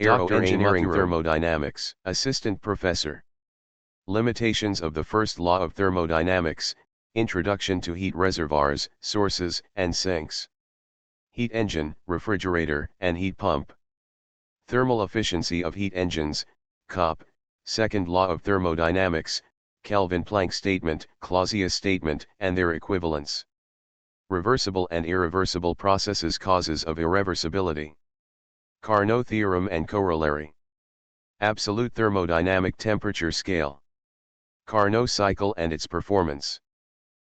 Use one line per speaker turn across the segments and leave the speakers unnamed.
Doctor Engineering Thermodynamics, Assistant Professor. Limitations of the first law of thermodynamics, Introduction to heat reservoirs, sources, and sinks. Heat engine, refrigerator, and heat pump. Thermal efficiency of heat engines, COP, second law of thermodynamics, Kelvin-Planck statement, Clausius statement, and their equivalents. Reversible and irreversible processes, causes of irreversibility. Carnot theorem and corollary. Absolute thermodynamic temperature scale. Carnot cycle and its performance.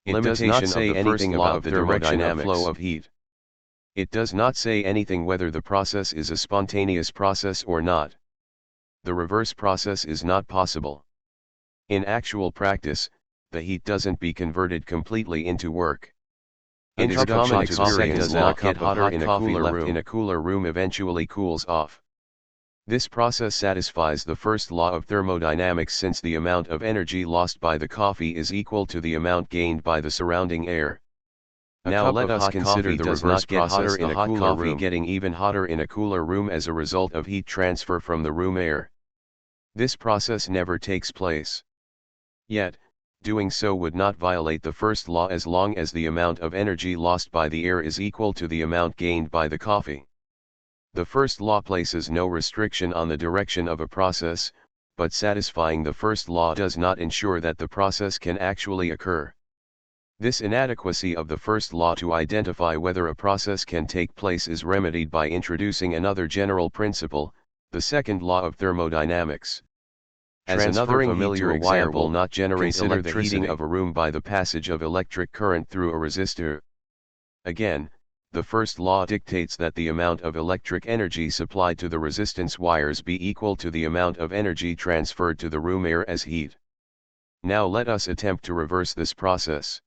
It does not say anything about the direction of flow of heat. It does not say anything whether the process is a spontaneous process or not. The reverse process is not possible. In actual practice, the heat doesn't be converted completely into work. It is common experience does not get hotter in a cooler room eventually cools off. This process satisfies the first law of thermodynamics, since the amount of energy lost by the coffee is equal to the amount gained by the surrounding air. Now let us consider the reverse process, in a hot coffee getting even hotter in a cooler room as a result of heat transfer from the room air. This process never takes place. Yet, doing so would not violate the first law as long as the amount of energy lost by the air is equal to the amount gained by the coffee. The first law places no restriction on the direction of a process, but satisfying the first law does not ensure that the process can actually occur. This inadequacy of the first law to identify whether a process can take place is remedied by introducing another general principle, the second law of thermodynamics. As another familiar example, will not generate the heating of a room by the passage of electric current through a resistor. Again, the first law dictates that the amount of electric energy supplied to the resistance wires be equal to the amount of energy transferred to the room air as heat. Now let us attempt to reverse this process.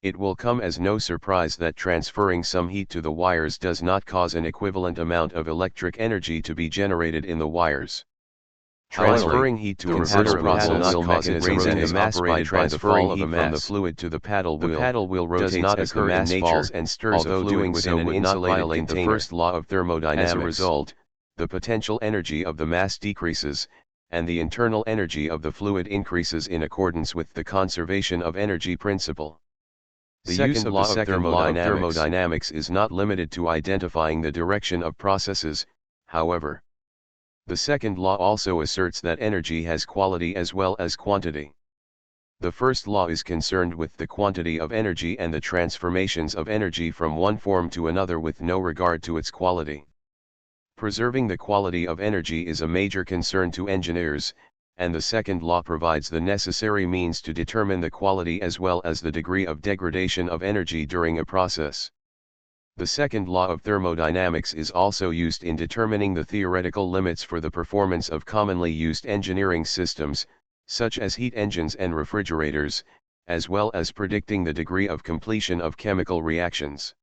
It will come as no surprise that transferring some heat to the wires does not cause an equivalent amount of electric energy to be generated in the wires. Transferring heat to a reverse process will cause raising the mass by transferring heat from the fluid to the paddle wheel. The paddle wheel rotates as the mass falls and stirs the fluid within an insulated container. The first law of thermodynamics. As a result, the potential energy of the mass decreases, and the internal energy of the fluid increases in accordance with the conservation of energy principle. The use of the second law of thermodynamics is not limited to identifying the direction of processes, however. The second law also asserts that energy has quality as well as quantity. The first law is concerned with the quantity of energy and the transformations of energy from one form to another with no regard to its quality. Preserving the quality of energy is a major concern to engineers, and the second law provides the necessary means to determine the quality as well as the degree of degradation of energy during a process. The second law of thermodynamics is also used in determining the theoretical limits for the performance of commonly used engineering systems, such as heat engines and refrigerators, as well as predicting the degree of completion of chemical reactions.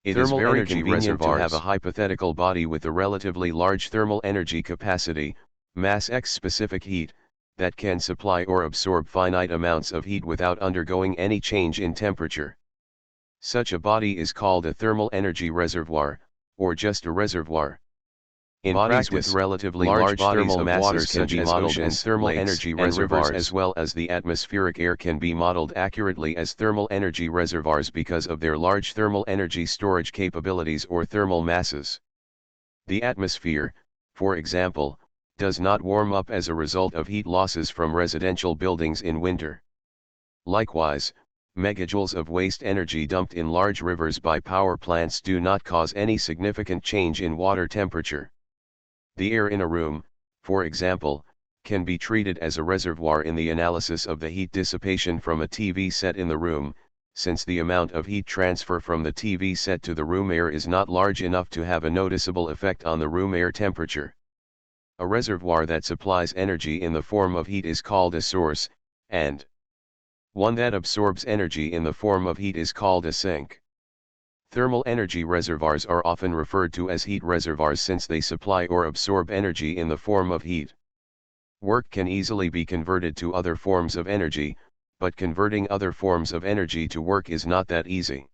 It is very convenient to have a hypothetical body with a relatively large thermal energy capacity, mass x specific heat, that can supply or absorb finite amounts of heat without undergoing any change in temperature. Such a body is called a thermal energy reservoir, or just a reservoir. In bodies with relatively large thermal masses can be modeled as thermal energy reservoirs, as well as the atmospheric air can be modeled accurately as thermal energy reservoirs because of their large thermal energy storage capabilities or thermal masses. The atmosphere, for example, does not warm up as a result of heat losses from residential buildings in winter. Likewise, megajoules of waste energy dumped in large rivers by power plants do not cause any significant change in water temperature. The air in a room, for example, can be treated as a reservoir in the analysis of the heat dissipation from a TV set in the room, since the amount of heat transfer from the TV set to the room air is not large enough to have a noticeable effect on the room air temperature. A reservoir that supplies energy in the form of heat is called a source, and one that absorbs energy in the form of heat is called a sink. Thermal energy reservoirs are often referred to as heat reservoirs since they supply or absorb energy in the form of heat. Work can easily be converted to other forms of energy, but converting other forms of energy to work is not that easy.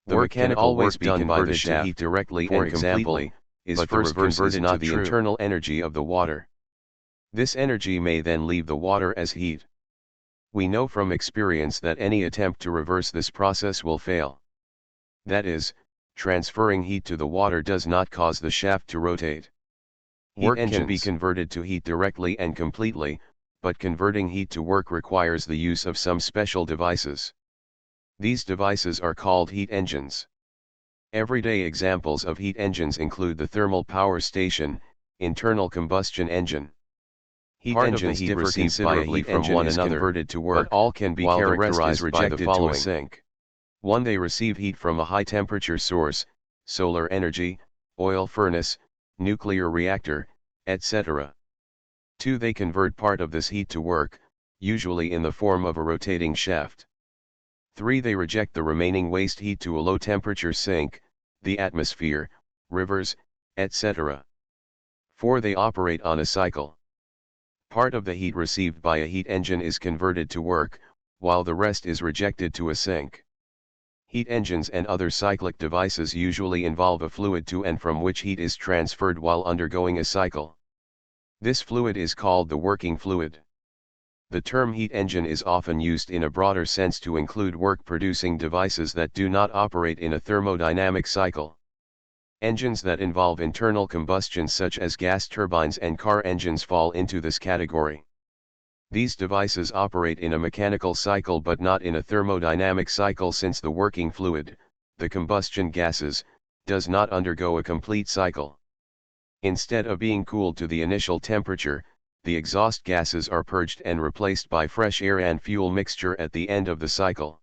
The work can always be done by the shaft directly and completely, is
but
first converted to the
true.
internal energy of the water. This energy may then leave the water as heat. We know from experience that any attempt to reverse this process will fail. That is, transferring heat to the water does not cause the shaft to rotate. Heat can be converted to heat directly and completely, but converting heat to work requires the use of some special devices. These devices are called heat engines. Everyday examples of heat engines include the thermal power station, internal combustion engine. Heat engines differ considerably from one another, converted to work, but all can be characterized by the following. Sink. 1. They receive heat from a high-temperature source, solar energy, oil furnace, nuclear reactor, etc. 2. They convert part of this heat to work, usually in the form of a rotating shaft. 3. They reject the remaining waste heat to a low-temperature sink, the atmosphere, rivers, etc. 4. They operate on a cycle. Part of the heat received by a heat engine is converted to work, while the rest is rejected to a sink. Heat engines and other cyclic devices usually involve a fluid to and from which heat is transferred while undergoing a cycle. This fluid is called the working fluid. The term heat engine is often used in a broader sense to include work-producing devices that do not operate in a thermodynamic cycle. Engines that involve internal combustion such as gas turbines and car engines fall into this category. These devices operate in a mechanical cycle but not in a thermodynamic cycle since the working fluid, the combustion gases, does not undergo a complete cycle. Instead of being cooled to the initial temperature, the exhaust gases are purged and replaced by fresh air and fuel mixture at the end of the cycle.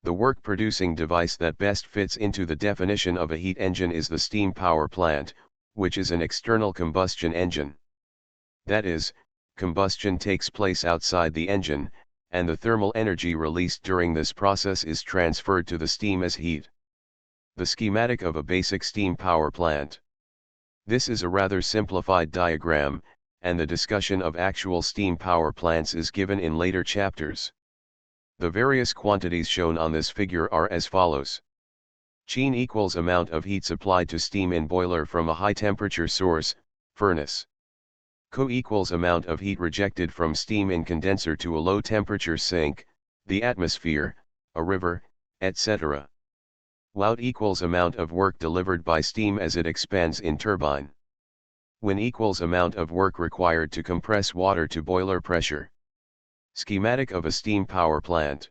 The work-producing device that best fits into the definition of a heat engine is the steam power plant, which is an external combustion engine. That is, combustion takes place outside the engine, and the thermal energy released during this process is transferred to the steam as heat. The schematic of a basic steam power plant. This is a rather simplified diagram, and the discussion of actual steam power plants is given in later chapters. The various quantities shown on this figure are as follows. Chen equals amount of heat supplied to steam in boiler from a high temperature source, furnace. Co equals amount of heat rejected from steam in condenser to a low temperature sink, the atmosphere, a river, etc. Wout equals amount of work delivered by steam as it expands in turbine. Win equals amount of work required to compress water to boiler pressure. Schematic of a steam power plant.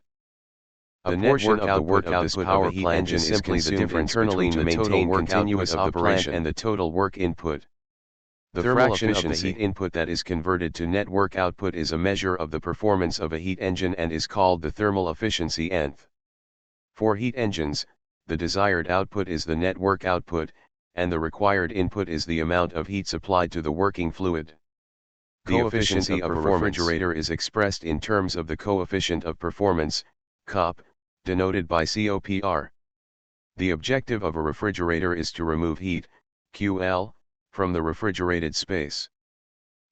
The portion of the work output of this power plant engine is simply the difference internally to maintain continuous operation and the total work input. The fraction of the heat input that is converted to net work output is a measure of the performance of a heat engine and is called the thermal efficiency nth. For heat engines, the desired output is the net work output, and the required input is the amount of heat supplied to the working fluid. The efficiency of a refrigerator is expressed in terms of the coefficient of performance, COP, denoted by COPR. The objective of a refrigerator is to remove heat, QL, from the refrigerated space.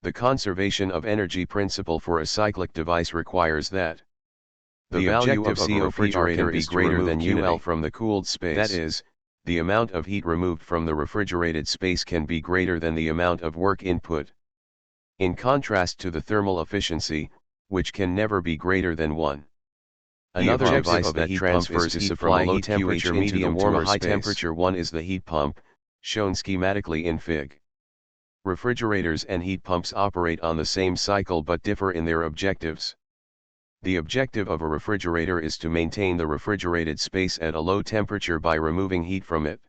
The conservation of energy principle for a cyclic device requires that the value of a refrigerator is greater than UL from the cooled space. That is, the amount of heat removed from the refrigerated space can be greater than the amount of work input. In contrast to the thermal efficiency, which can never be greater than 1. Another device that transfers heat from a low temperature medium to a high temperature one is the heat pump, shown schematically in Fig. Refrigerators and heat pumps operate on the same cycle but differ in their objectives. The objective of a refrigerator is to maintain the refrigerated space at a low temperature by removing heat from it.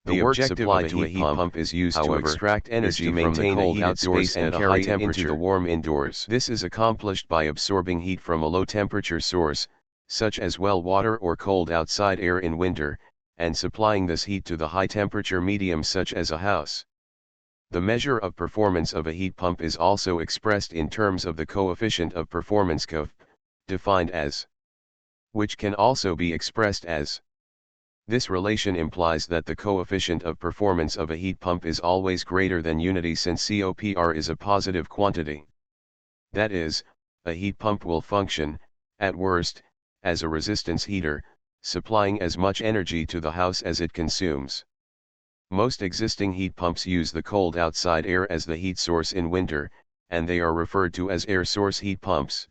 The work supplied to a heat pump is used to extract energy from the cold outdoors and carry it into the warm indoors. This is accomplished by absorbing heat from a low temperature source, such as well water or cold outside air in winter, and supplying this heat to the high temperature medium such as a house. The measure of performance of a heat pump is also expressed in terms of the coefficient of performance COP, defined as, which can also be expressed as. This relation implies that the coefficient of performance of a heat pump is always greater than unity since COPR is a positive quantity. That is, a heat pump will function, at worst, as a resistance heater, supplying as much energy to the house as it consumes. Most existing heat pumps use the cold outside air as the heat source in winter, and they are referred to as air source heat pumps.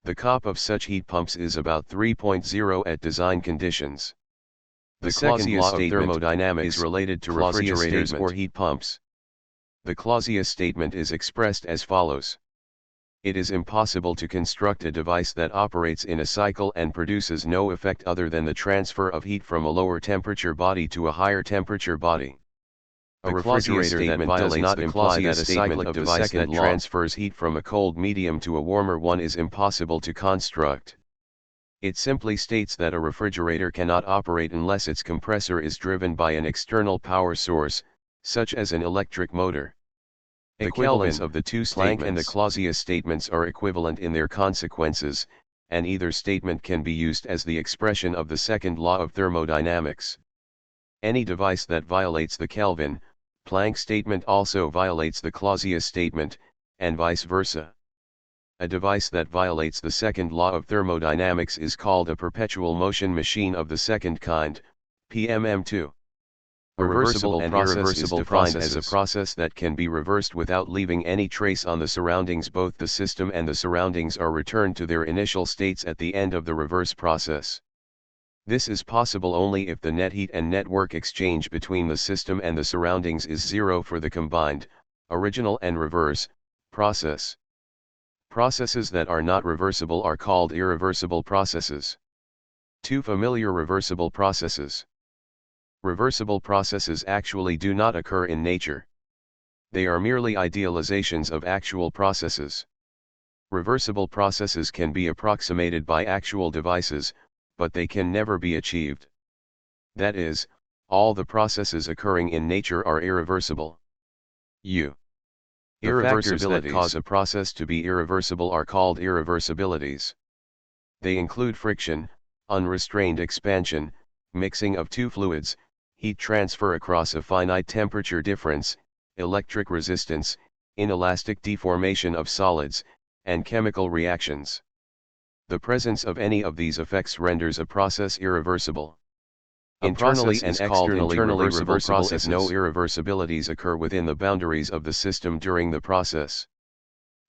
The COP of such heat pumps is about 3.0 at design conditions. The second law of thermodynamics is related to refrigerators or heat pumps. The Clausius statement is expressed as follows. It is impossible to construct a device that operates in a cycle and produces no effect other than the transfer of heat from a lower temperature body to a higher temperature body. A refrigerator that does not imply that a cyclic device that transfers heat from a cold medium to a warmer one is impossible to construct. It simply states that a refrigerator cannot operate unless its compressor is driven by an external power source, such as an electric motor. The equivalence of the two Planck and the Clausius statements are equivalent in their consequences, and either statement can be used as the expression of the second law of thermodynamics. Any device that violates the Kelvin, Planck statement also violates the Clausius statement, and vice versa. A device that violates the second law of thermodynamics is called a perpetual motion machine of the second kind, PMM2. A reversible and irreversible is defined as a process that can be reversed without leaving any trace on the surroundings. Both the system and the surroundings are returned to their initial states at the end of the reverse process. This is possible only if the net heat and net work exchange between the system and the surroundings is zero for the combined, original and reverse, process. Processes that are not reversible are called irreversible processes. Two familiar reversible processes. Reversible processes actually do not occur in nature. They are merely idealizations of actual processes. Reversible processes can be approximated by actual devices, but they can never be achieved. That is, all the processes occurring in nature are irreversible. The factors that cause a process to be irreversible are called irreversibilities. They include friction, unrestrained expansion, mixing of two fluids, heat transfer across a finite temperature difference, electric resistance, inelastic deformation of solids, and chemical reactions. The presence of any of these effects renders a process irreversible. Internally and externally reversible processes. No irreversibilities occur within the boundaries of the system during the process.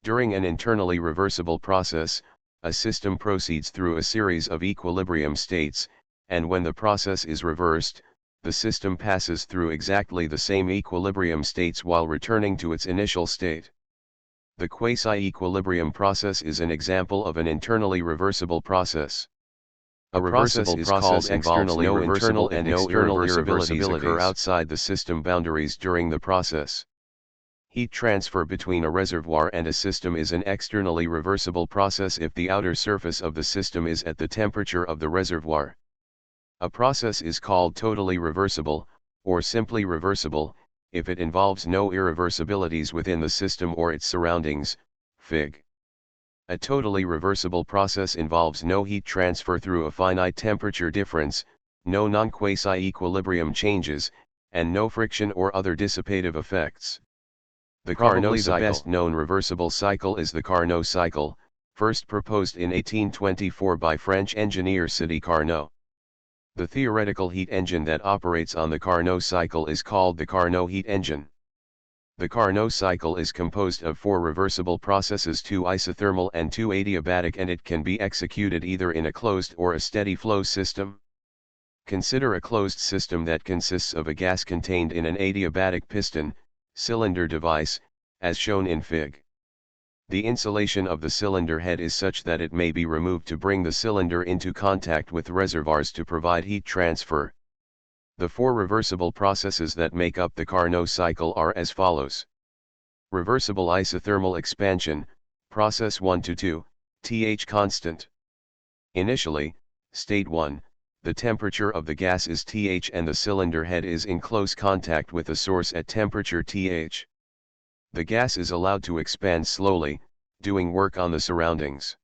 During an internally reversible process, a system proceeds through a series of equilibrium states, and when the process is reversed, the system passes through exactly the same equilibrium states while returning to its initial state. The quasi-equilibrium process is an example of an internally reversible process. A reversible process involves no internal and no external irreversibilities occur outside the system boundaries during the process. Heat transfer between a reservoir and a system is an externally reversible process if the outer surface of the system is at the temperature of the reservoir. A process is called totally reversible, or simply reversible, if it involves no irreversibilities within the system or its surroundings, Fig. A totally reversible process involves no heat transfer through a finite temperature difference, no non-quasi-equilibrium changes, and no friction or other dissipative effects. The best-known reversible cycle is the Carnot cycle, first proposed in 1824 by French engineer Sidi Carnot. The theoretical heat engine that operates on the Carnot cycle is called the Carnot heat engine. The Carnot cycle is composed of 4 reversible processes, 2 isothermal and 2 adiabatic, and it can be executed either in a closed or a steady flow system. Consider a closed system that consists of a gas contained in an adiabatic piston, cylinder device, as shown in Fig. The insulation of the cylinder head is such that it may be removed to bring the cylinder into contact with reservoirs to provide heat transfer. The 4 reversible processes that make up the Carnot cycle are as follows. Reversible isothermal expansion, process 1 to 2, Th constant. Initially, state 1, the temperature of the gas is Th and the cylinder head is in close contact with the source at temperature Th. The gas is allowed to expand slowly, doing work on the surroundings.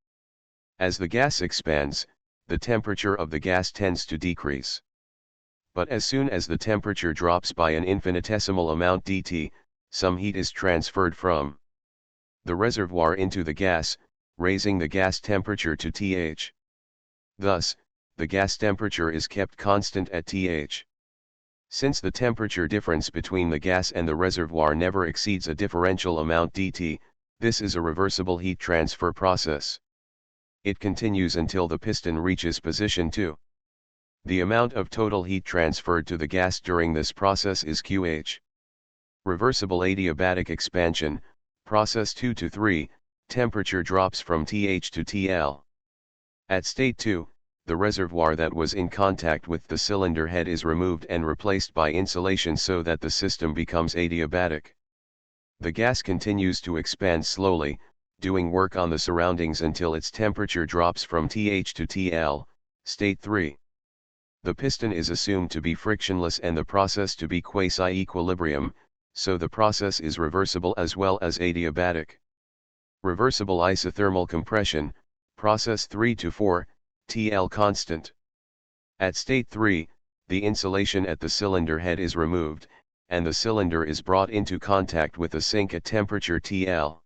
As the gas expands, the temperature of the gas tends to decrease. But as soon as the temperature drops by an infinitesimal amount dt, some heat is transferred from the reservoir into the gas, raising the gas temperature to Th. Thus, the gas temperature is kept constant at Th. Since the temperature difference between the gas and the reservoir never exceeds a differential amount dt, this is a reversible heat transfer process. It continues until the piston reaches position 2. The amount of total heat transferred to the gas during this process is QH. Reversible adiabatic expansion, process 2 to 3, temperature drops from TH to TL. At state 2, the reservoir that was in contact with the cylinder head is removed and replaced by insulation so that the system becomes adiabatic. The gas continues to expand slowly, doing work on the surroundings until its temperature drops from TH to TL, state 3. The piston is assumed to be frictionless and the process to be quasi-equilibrium, so the process is reversible as well as adiabatic. Reversible isothermal compression, process 3 to 4, TL constant. At state 3, the insulation at the cylinder head is removed, and the cylinder is brought into contact with a sink at temperature TL.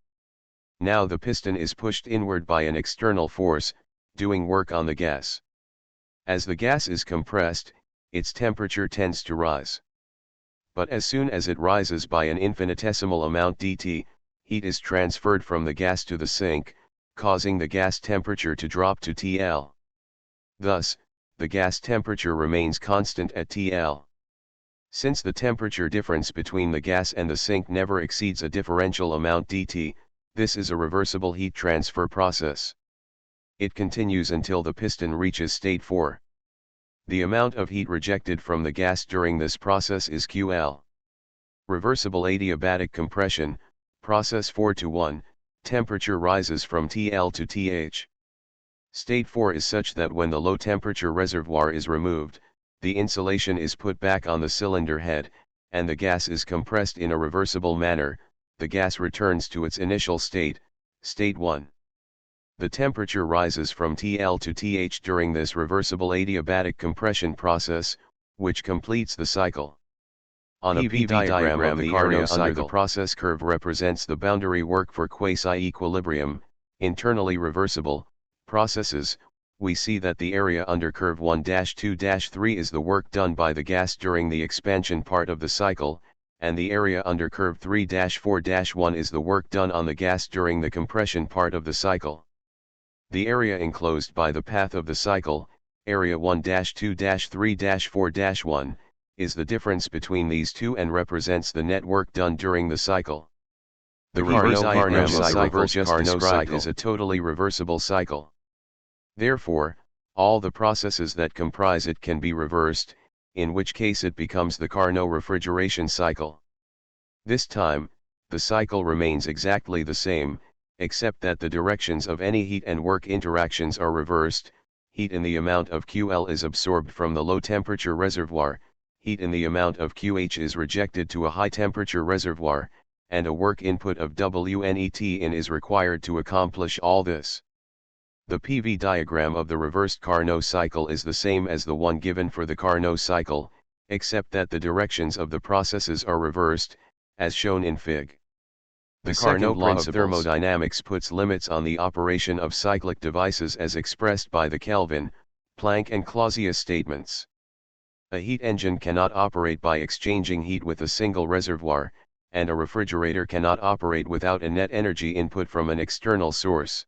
Now the piston is pushed inward by an external force, doing work on the gas. As the gas is compressed, its temperature tends to rise. But as soon as it rises by an infinitesimal amount dt, heat is transferred from the gas to the sink, causing the gas temperature to drop to TL. Thus, the gas temperature remains constant at TL. Since the temperature difference between the gas and the sink never exceeds a differential amount dt, this is a reversible heat transfer process. It continues until the piston reaches state 4. The amount of heat rejected from the gas during this process is QL. Reversible adiabatic compression, process 4 to 1, temperature rises from TL to TH. State 4 is such that when the low temperature reservoir is removed, the insulation is put back on the cylinder head, and the gas is compressed in a reversible manner. The gas returns to its initial state, state 1. The temperature rises from TL to TH during this reversible adiabatic compression process, which completes the cycle. On a PV diagram of the area under the process curve represents the boundary work for quasi-equilibrium, internally reversible, processes. We see that the area under curve 1-2-3 is the work done by the gas during the expansion part of the cycle, and the area under curve 3-4-1 is the work done on the gas during the compression part of the cycle. The area enclosed by the path of the cycle, area 1-2-3-4-1, is the difference between these two and represents the net work done during the cycle. The Carnot cycle just described is a totally reversible cycle. Therefore, all the processes that comprise it can be reversed, in which case it becomes the Carnot refrigeration cycle. This time, the cycle remains exactly the same, except that the directions of any heat and work interactions are reversed. Heat in the amount of QL is absorbed from the low temperature reservoir, heat in the amount of QH is rejected to a high temperature reservoir, and a work input of WNET in is required to accomplish all this. The PV diagram of the reversed Carnot cycle is the same as the one given for the Carnot cycle, except that the directions of the processes are reversed, as shown in Fig. The Carnot law of thermodynamics puts limits on the operation of cyclic devices as expressed by the Kelvin, Planck and Clausius statements. A heat engine cannot operate by exchanging heat with a single reservoir, and a refrigerator cannot operate without a net energy input from an external source.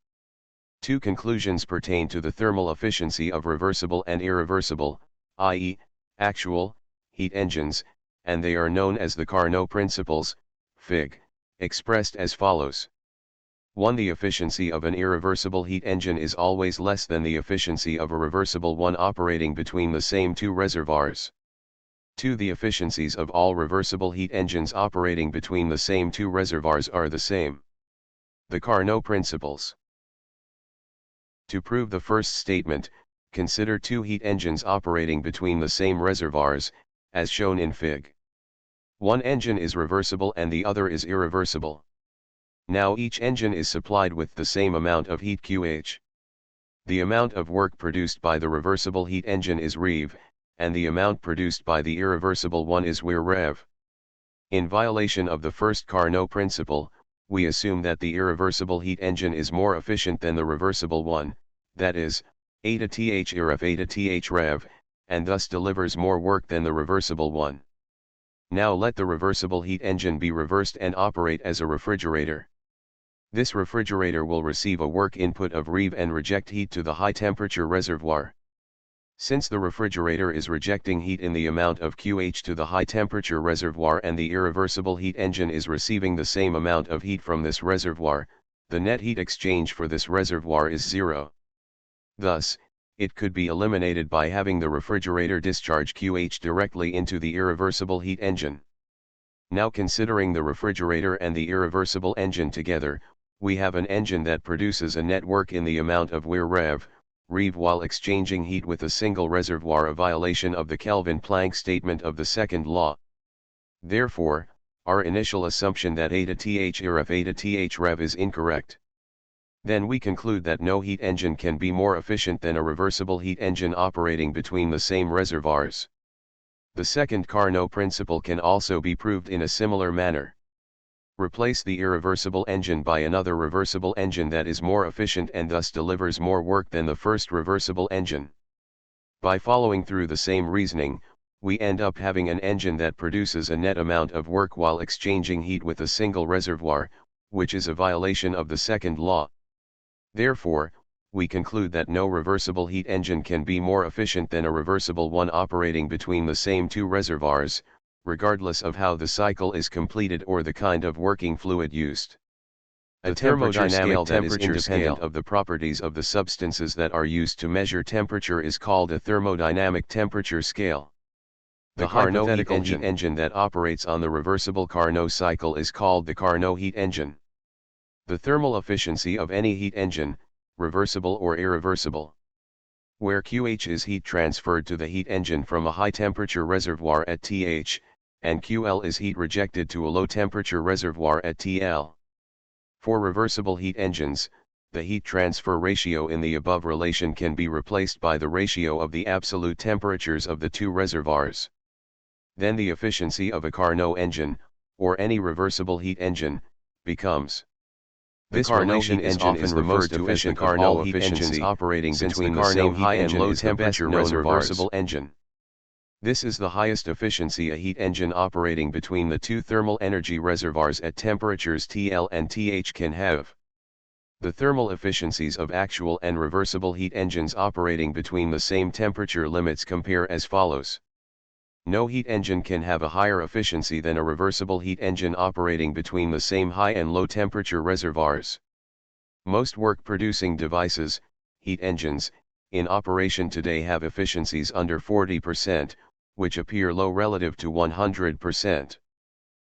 Two conclusions pertain to the thermal efficiency of reversible and irreversible, i.e., actual, heat engines, and they are known as the Carnot principles, Fig, expressed as follows. 1. The efficiency of an irreversible heat engine is always less than the efficiency of a reversible one operating between the same two reservoirs. 2. The efficiencies of all reversible heat engines operating between the same two reservoirs are the same. The Carnot principles. To prove the first statement, consider two heat engines operating between the same reservoirs, as shown in Fig. One engine is reversible and the other is irreversible. Now each engine is supplied with the same amount of heat QH. The amount of work produced by the reversible heat engine is rev, and the amount produced by the irreversible one is wir rev. In violation of the first Carnot principle, we assume that the irreversible heat engine is more efficient than the reversible one, that is, eta th irref eta th rev, and thus delivers more work than the reversible one. Now let the reversible heat engine be reversed and operate as a refrigerator. This refrigerator will receive a work input of REV and reject heat to the high temperature reservoir. Since the refrigerator is rejecting heat in the amount of QH to the high temperature reservoir and the irreversible heat engine is receiving the same amount of heat from this reservoir, the net heat exchange for this reservoir is zero. Thus, it could be eliminated by having the refrigerator discharge QH directly into the irreversible heat engine. Now considering the refrigerator and the irreversible engine together, we have an engine that produces a net work in the amount of REV while exchanging heat with a single reservoir, a violation of the Kelvin-Planck statement of the second law. Therefore, our initial assumption that eta th irref eta th rev is incorrect. Then we conclude that no heat engine can be more efficient than a reversible heat engine operating between the same reservoirs. The second Carnot principle can also be proved in a similar manner. Replace the irreversible engine by another reversible engine that is more efficient and thus delivers more work than the first reversible engine. By following through the same reasoning, we end up having an engine that produces a net amount of work while exchanging heat with a single reservoir, which is a violation of the second law. Therefore, we conclude that no reversible heat engine can be more efficient than a reversible one operating between the same two reservoirs, regardless of how the cycle is completed or the kind of working fluid used. A thermodynamic that is independent of the properties of the substances that are used to measure temperature is called a thermodynamic temperature scale. The hypothetical heat engine that operates on the reversible Carnot cycle is called the Carnot heat engine. The thermal efficiency of any heat engine, reversible or irreversible, where QH is heat transferred to the heat engine from a high temperature reservoir at TH, and QL is heat rejected to a low temperature reservoir at TL. For reversible heat engines, the heat transfer ratio in the above relation can be replaced by the ratio of the absolute temperatures of the two reservoirs. Then the efficiency of a Carnot engine, or any reversible heat engine, becomes. This relation is often referred to as the Carnot heat engines operating between the same high and low temperature reversible engine. This is the highest efficiency a heat engine operating between the two thermal energy reservoirs at temperatures TL and TH can have. The thermal efficiencies of actual and reversible heat engines operating between the same temperature limits compare as follows. No heat engine can have a higher efficiency than a reversible heat engine operating between the same high and low temperature reservoirs. Most work-producing devices, heat engines, in operation today have efficiencies under 40%, which appear low relative to 100%.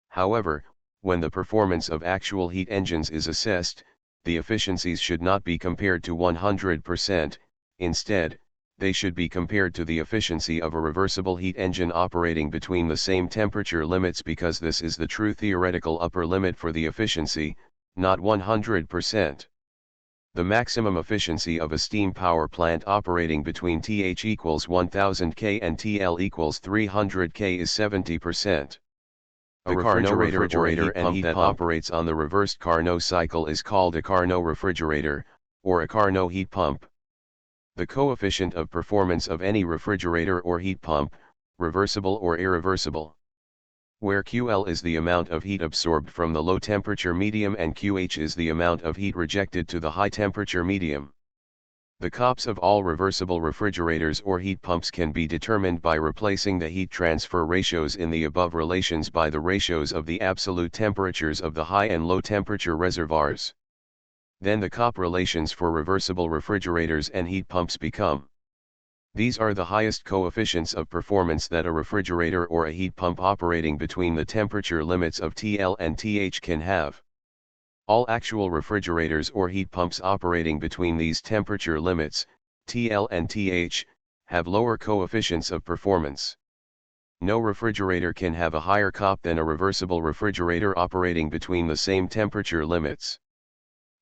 However, when the performance of actual heat engines is assessed, the efficiencies should not be compared to 100%, instead, they should be compared to the efficiency of a reversible heat engine operating between the same temperature limits, because this is the true theoretical upper limit for the efficiency, not 100%. The maximum efficiency of a steam power plant operating between TH equals 1000 K and TL equals 300 K is 70%. A refrigerator and heat that operates on the reversed Carnot cycle is called a Carnot refrigerator, or a Carnot heat pump. The coefficient of performance of any refrigerator or heat pump, reversible or irreversible, where QL is the amount of heat absorbed from the low temperature medium and QH is the amount of heat rejected to the high temperature medium. The COPs of all reversible refrigerators or heat pumps can be determined by replacing the heat transfer ratios in the above relations by the ratios of the absolute temperatures of the high and low temperature reservoirs. Then the COP relations for reversible refrigerators and heat pumps become. These are the highest coefficients of performance that a refrigerator or a heat pump operating between the temperature limits of TL and TH can have. All actual refrigerators or heat pumps operating between these temperature limits, TL and TH, have lower coefficients of performance. No refrigerator can have a higher COP than a reversible refrigerator operating between the same temperature limits.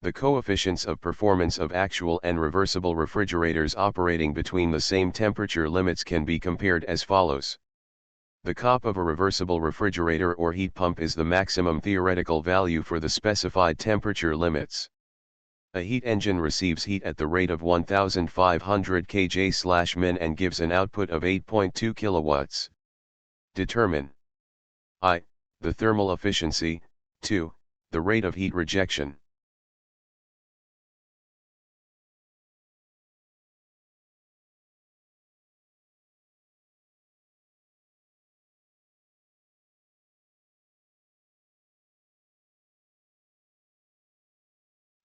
The coefficients of performance of actual and reversible refrigerators operating between the same temperature limits can be compared as follows. The COP of a reversible refrigerator or heat pump is the maximum theoretical value for the specified temperature limits. A heat engine receives heat at the rate of 1500 kJ/min and gives an output of 8.2 kilowatts. Determine I. The thermal efficiency. 2. The rate of heat rejection.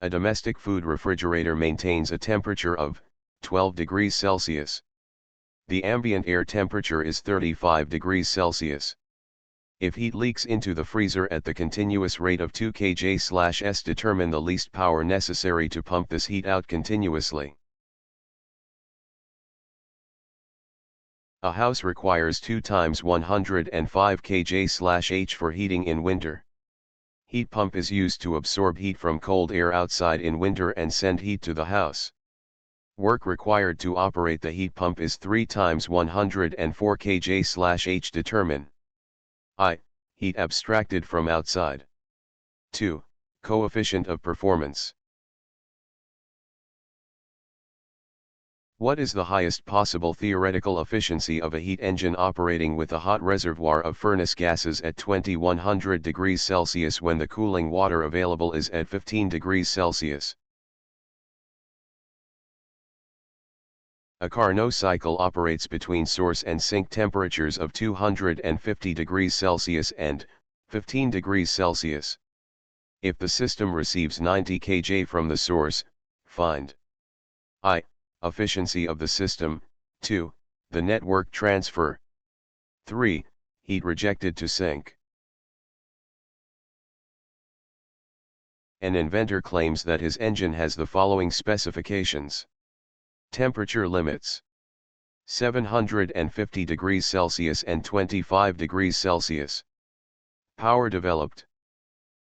A domestic food refrigerator maintains a temperature of 12 degrees Celsius. The ambient air temperature is 35 degrees Celsius. If heat leaks into the freezer at the continuous rate of 2 kJ/s, determine the least power necessary to pump this heat out continuously. A house requires 2 times 105 kJ/h for heating in winter. Heat pump is used to absorb heat from cold air outside in winter and send heat to the house. Work required to operate the heat pump is 3 times 104 kJ/h. Determine I. Heat abstracted from outside. 2. Coefficient of performance. What is the highest possible theoretical efficiency of a heat engine operating with a hot reservoir of furnace gases at 2100 degrees Celsius when the cooling water available is at 15 degrees Celsius? A Carnot cycle operates between source and sink temperatures of 250 degrees Celsius and 15 degrees Celsius. If the system receives 90 kJ from the source, find I. Efficiency of the system. 2. The network transfer. 3. Heat rejected to sink. An inventor claims that his engine has the following specifications. Temperature limits: 750 degrees Celsius and 25 degrees Celsius. Power developed: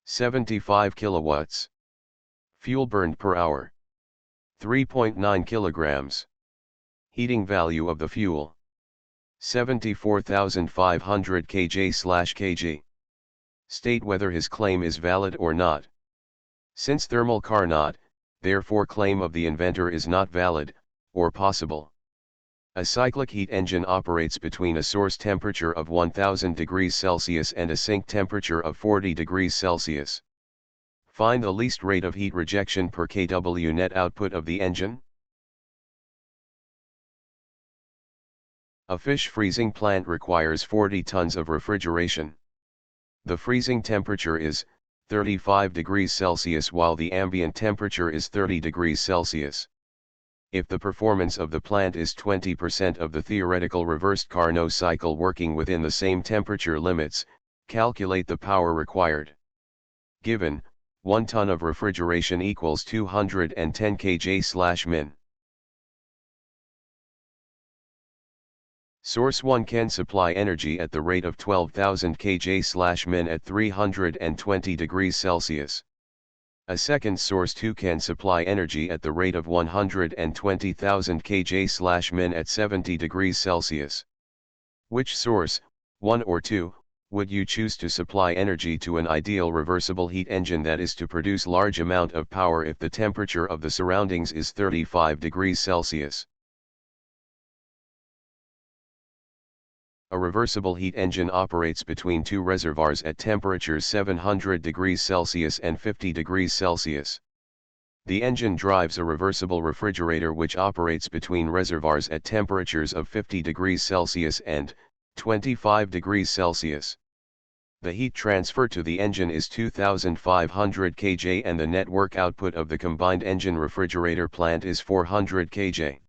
75 kilowatts. Fuel burned per hour: 3.9 kilograms. Heating value of the fuel: 74,500 kJ/kg. State whether his claim is valid or not. Since thermal Carnot, therefore claim of the inventor is not valid, or possible. A cyclic heat engine operates between a source temperature of 1000 degrees Celsius and a sink temperature of 40 degrees Celsius. Find the least rate of heat rejection per kW net output of the engine. A fish freezing plant requires 40 tons of refrigeration. The freezing temperature is 35 degrees Celsius while the ambient temperature is 30 degrees Celsius. If the performance of the plant is 20% of the theoretical reversed Carnot cycle working within the same temperature limits, calculate the power required. Given, 1 ton of refrigeration equals 210 kJ/min. Source 1 can supply energy at the rate of 12,000 kJ/min at 320 degrees Celsius. A second source 2 can supply energy at the rate of 120,000 kJ/min at 70 degrees Celsius. Which source, 1 or 2, would you choose to supply energy to an ideal reversible heat engine that is to produce large amount of power if the temperature of the surroundings is 35 degrees Celsius? A reversible heat engine operates between two reservoirs at temperatures 700 degrees Celsius and 50 degrees Celsius. The engine drives a reversible refrigerator which operates between reservoirs at temperatures of 50 degrees Celsius and 25 degrees Celsius. The heat transfer to the engine is 2500 kJ and the net work output of the combined engine refrigerator plant is 400 kJ.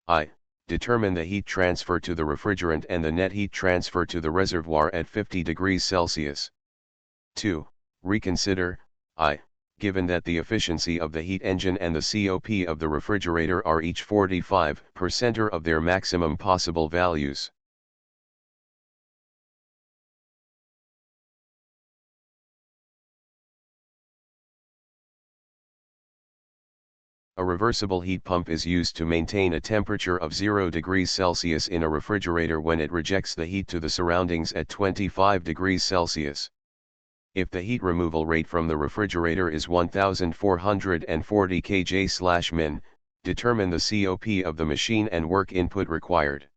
I. Determine the heat transfer to the refrigerant and the net heat transfer to the reservoir at 50 degrees Celsius. 2. Reconsider, I. Given that the efficiency of the heat engine and the COP of the refrigerator are each 45% of their maximum possible values. A reversible heat pump is used to maintain a temperature of 0 degrees Celsius in a refrigerator when it rejects the heat to the surroundings at 25 degrees Celsius. If the heat removal rate from the refrigerator is 1440 kJ/min, determine the COP of the machine and work input required.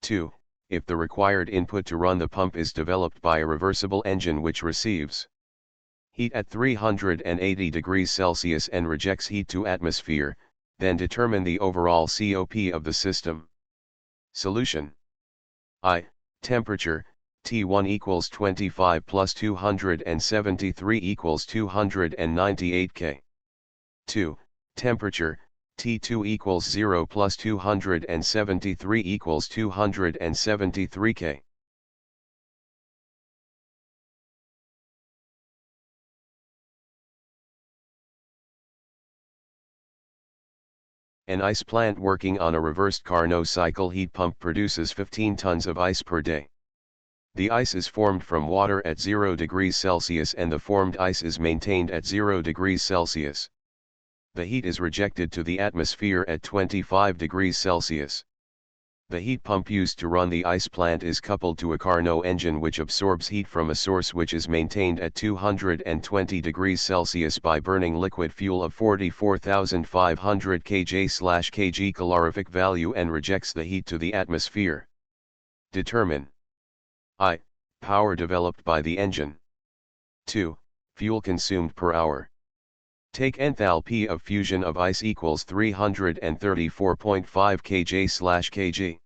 2. if the required input to run the pump is developed by a reversible engine which receives heat at 380 degrees Celsius and rejects heat to atmosphere, then determine the overall COP of the system. Solution. I. Temperature, T1 equals 25 plus 273 equals 298 K. 2. Temperature, T2 equals 0 plus 273 equals 273 K. An ice plant working on a reversed Carnot cycle heat pump produces 15 tons of ice per day. The ice is formed from water at 0 degrees Celsius and the formed ice is maintained at 0 degrees Celsius. The heat is rejected to the atmosphere at 25 degrees Celsius. The heat pump used to run the ice plant is coupled to a Carnot engine which absorbs heat from a source which is maintained at 220 degrees Celsius by burning liquid fuel of 44,500 kJ/kg calorific value and rejects the heat to the atmosphere. Determine I. Power developed by the engine. 2. Fuel consumed per hour. Take enthalpy of fusion of ice equals 334.5 kJ/kg.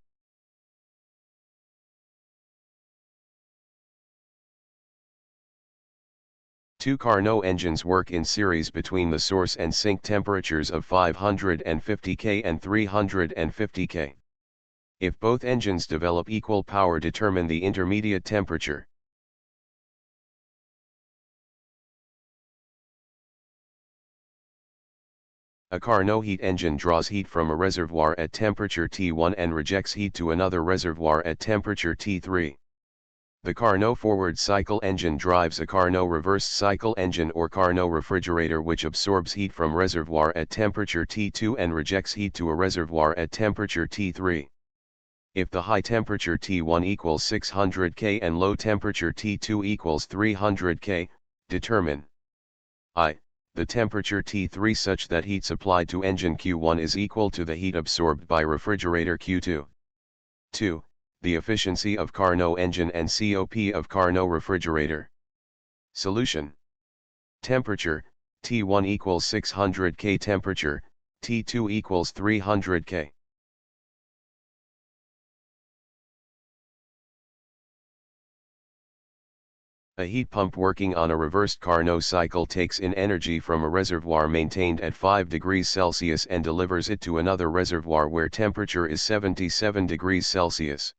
Two Carnot engines work in series between the source and sink temperatures of 550 K and 350 K. If both engines develop equal power, determine the intermediate temperature. A Carnot heat engine draws heat from a reservoir at temperature T1 and rejects heat to another reservoir at temperature T3. The Carnot forward cycle engine drives a Carnot reverse cycle engine or Carnot refrigerator which absorbs heat from reservoir at temperature T2 and rejects heat to a reservoir at temperature T3. If the high temperature T1 equals 600 K and low temperature T2 equals 300 K, determine I. The temperature T3 such that heat supplied to engine Q1 is equal to the heat absorbed by refrigerator Q2. 2. The efficiency of Carnot engine and COP of Carnot refrigerator. Solution. Temperature, T1 equals 600 K. Temperature, T2 equals 300 K. A heat pump working on a reversed Carnot cycle takes in energy from a reservoir maintained at 5 degrees Celsius and delivers it to another reservoir where temperature is 77 degrees Celsius.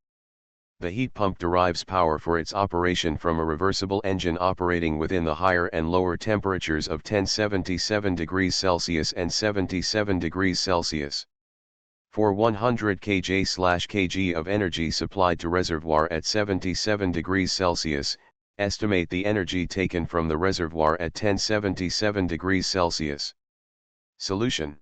The heat pump derives power for its operation from a reversible engine operating within the higher and lower temperatures of 77 degrees Celsius and 77 degrees Celsius. For 100 kJ/kg of energy supplied to reservoir at 77 degrees Celsius, estimate the energy taken from the reservoir at 77 degrees Celsius. Solution.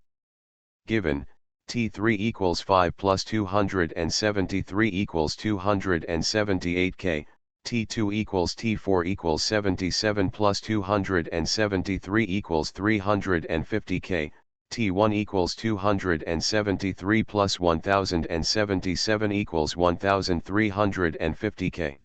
Given, T3 equals 5 plus 273 equals 278 K, T2 equals T4 equals 77 plus 273 equals 350 K, T1 equals 273 plus 1077 equals 1350 K.